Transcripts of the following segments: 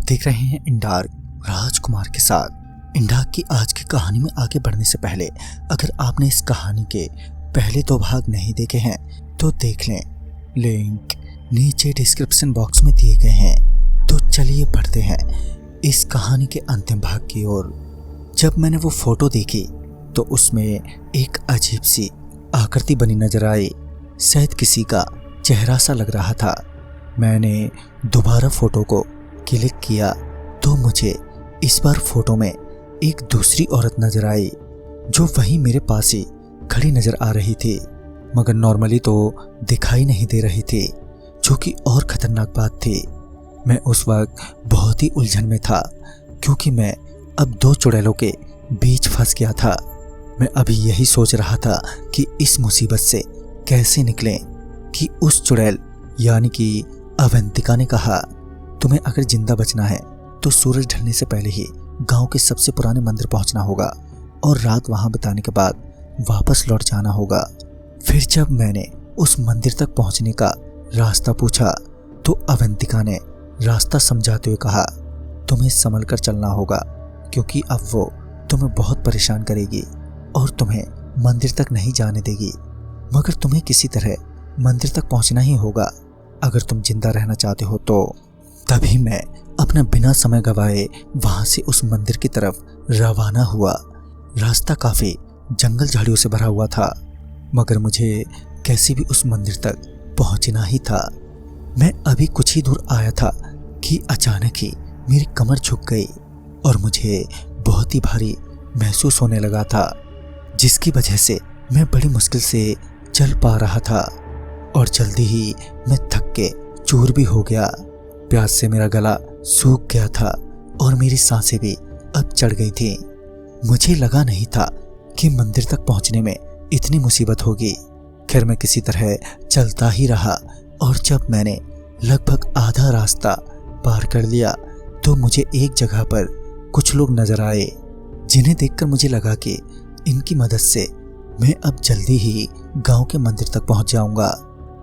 देख रहे हैं इंडार्क राजकुमार के साथ। इंडार्क की आज की कहानी में आगे बढ़ने से पहले अगर आपने इस कहानी के पहले 2 भाग नहीं देखे हैं तो देख लें, लिंक नीचे डिस्क्रिप्शन बॉक्स में दिए गए हैं। तो चलिए बढ़ते हैं इस कहानी के अंतिम भाग की ओर। जब मैंने वो फोटो देखी तो उसमें एक अजीब सी आकृति बनी नजर आई, शायद किसी का चेहरा सा लग रहा था। मैंने दोबारा फोटो को क्लिक किया तो मुझे इस बार फोटो में एक दूसरी औरत नजर आई जो वहीं मेरे पास ही खड़ी नजर आ रही थी, मगर नॉर्मली तो दिखाई नहीं दे रही थी, जो कि और खतरनाक बात थी। मैं उस वक्त बहुत ही उलझन में था क्योंकि मैं अब 2 चुड़ैलों के बीच फंस गया था। मैं अभी यही सोच रहा था कि इस मुसीबत से कैसे निकलें कि उस चुड़ैल यानी कि अवंतिका ने कहा, तुम्हें अगर जिंदा बचना है तो सूरज ढलने से पहले ही गांव के सबसे पुराने मंदिर पहुंचना होगा और रात वहां बिताने के बाद वापस लौट जाना होगा। फिर जब मैंने उस मंदिर तक पहुंचने का रास्ता पूछा तो अवंतिका ने रास्ता समझाते हुए कहा, तुम्हें संभल कर चलना होगा क्योंकि अब वो तुम्हें बहुत परेशान करेगी और तुम्हें मंदिर तक नहीं जाने देगी, मगर तुम्हें किसी तरह मंदिर तक पहुंचना ही होगा अगर तुम जिंदा रहना चाहते हो तो। तभी मैं अपना बिना समय गवाए वहां से उस मंदिर की तरफ रवाना हुआ। रास्ता काफी जंगल झाड़ियों से भरा हुआ था, मगर मुझे कैसे भी उस मंदिर तक पहुंचना ही था। मैं अभी कुछ ही दूर आया था कि अचानक ही मेरी कमर झुक गई और मुझे बहुत ही भारी महसूस होने लगा था, जिसकी वजह से मैं बड़ी मुश्किल से चल पा रहा था और जल्दी ही मैं थक के चूर भी हो गया। प्यास से मेरा गला सूख गया था और मेरी सांसें भी अब चढ़ गई थी। मुझे लगा नहीं था कि मंदिर तक पहुंचने में इतनी मुसीबत होगी। खैर मैं किसी तरह चलता ही रहा और जब मैंने लगभग आधा रास्ता पार कर लिया तो मुझे एक जगह पर कुछ लोग नजर आए, जिन्हें देखकर मुझे लगा कि इनकी मदद से मैं अब जल्दी ही गांव के मंदिर तक पहुंच जाऊंगा।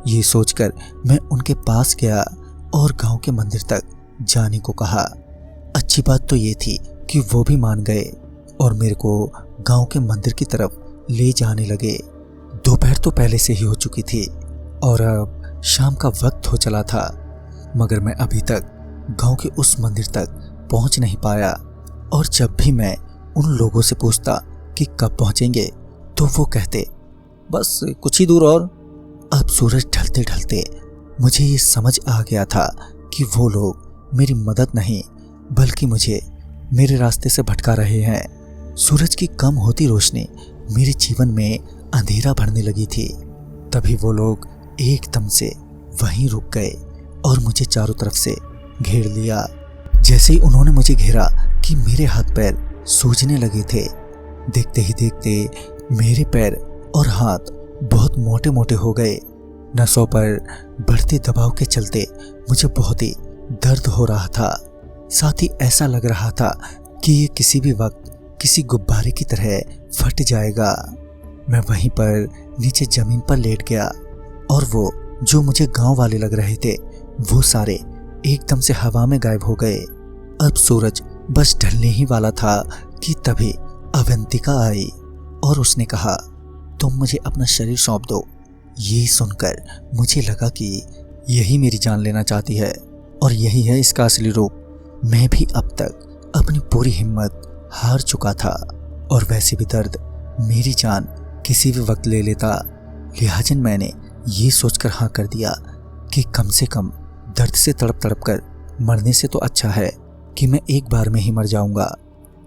ये सोचकर मैं उनके पास गया और गांव के मंदिर तक जाने को कहा। अच्छी बात तो ये थी कि वो भी मान गए और मेरे को गांव के मंदिर की तरफ ले जाने लगे। दोपहर तो पहले से ही हो चुकी थी और अब शाम का वक्त हो चला था, मगर मैं अभी तक गांव के उस मंदिर तक पहुंच नहीं पाया। और जब भी मैं उन लोगों से पूछता कि कब पहुंचेंगे तो वो कहते, बस कुछ ही दूर और। अब सूरज ढलते ढलते मुझे ये समझ आ गया था कि वो लोग मेरी मदद नहीं बल्कि मुझे मेरे रास्ते से भटका रहे हैं। सूरज की कम होती रोशनी मेरे जीवन में अंधेरा भरने लगी थी। तभी वो लोग एकदम से वहीं रुक गए और मुझे चारों तरफ से घेर लिया। जैसे ही उन्होंने मुझे घेरा कि मेरे हाथ पैर सूजने लगे थे। देखते ही देखते मेरे पैर और हाथ बहुत मोटे मोटे हो गए। नसों पर बढ़ते दबाव के चलते मुझे बहुत ही दर्द हो रहा था। साथ ही ऐसा लग रहा था कि ये किसी भी वक्त किसी गुब्बारे की तरह फट जाएगा। मैं वहीं पर नीचे जमीन पर लेट गया और वो जो मुझे गांव वाले लग रहे थे वो सारे एकदम से हवा में गायब हो गए। अब सूरज बस ढलने ही वाला था कि तभी अवंतिका आई और उसने कहा, तुम मुझे अपना शरीर सौंप दो। ये सुनकर मुझे लगा कि यही मेरी जान लेना चाहती है और यही है इसका असली रूप। मैं भी अब तक अपनी पूरी हिम्मत हार चुका था और वैसे भी दर्द मेरी जान किसी भी वक्त ले लेता। लिहाजन मैंने ये सोचकर हाँ कर दिया कि कम से कम दर्द से तड़प तड़प कर मरने से तो अच्छा है कि मैं एक बार में ही मर जाऊंगा।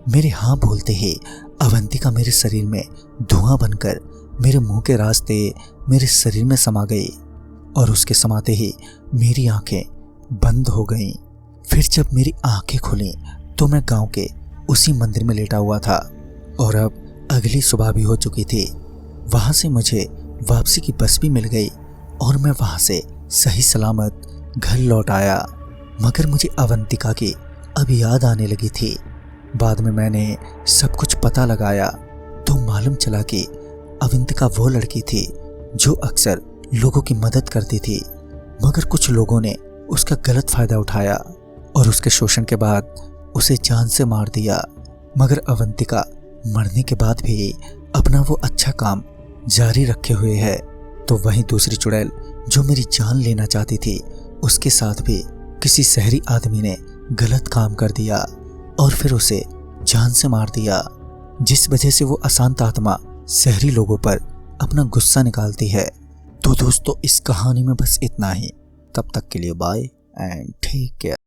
मेरे हाँ बोलते ही अवंतिका मेरे शरीर में धुआं बनकर मेरे मुंह के रास्ते मेरे शरीर में समा गई और उसके समाते ही मेरी आंखें बंद हो गईं। फिर जब मेरी आंखें खुली तो मैं गांव के उसी मंदिर में लेटा हुआ था और अब अगली सुबह भी हो चुकी थी। वहां से मुझे वापसी की बस भी मिल गई और मैं वहां से सही सलामत घर लौट आया। मगर मुझे अवंतिका की अब याद आने लगी थी। बाद में मैंने सब कुछ पता लगाया तो मालूम चला कि अवंतिका वो लड़की थी जो अक्सर लोगों की मदद करती थी, मगर कुछ लोगों ने उसका गलत फायदा उठाया और उसके शोषण के बाद उसे जान से मार दिया। मगर अवंतिका मरने के बाद भी अपना वो अच्छा काम जारी रखे हुए है। तो वहीं दूसरी चुड़ैल जो मेरी जान लेना चाहती थी, उसके साथ भी किसी शहरी आदमी ने गलत काम कर दिया और फिर उसे जान से मार दिया, जिस वजह से वो अशांत आत्मा शहरी लोगों पर अपना गुस्सा निकालती है। तो दोस्तों, इस कहानी में बस इतना ही। तब तक के लिए बाय एंड टेक केयर।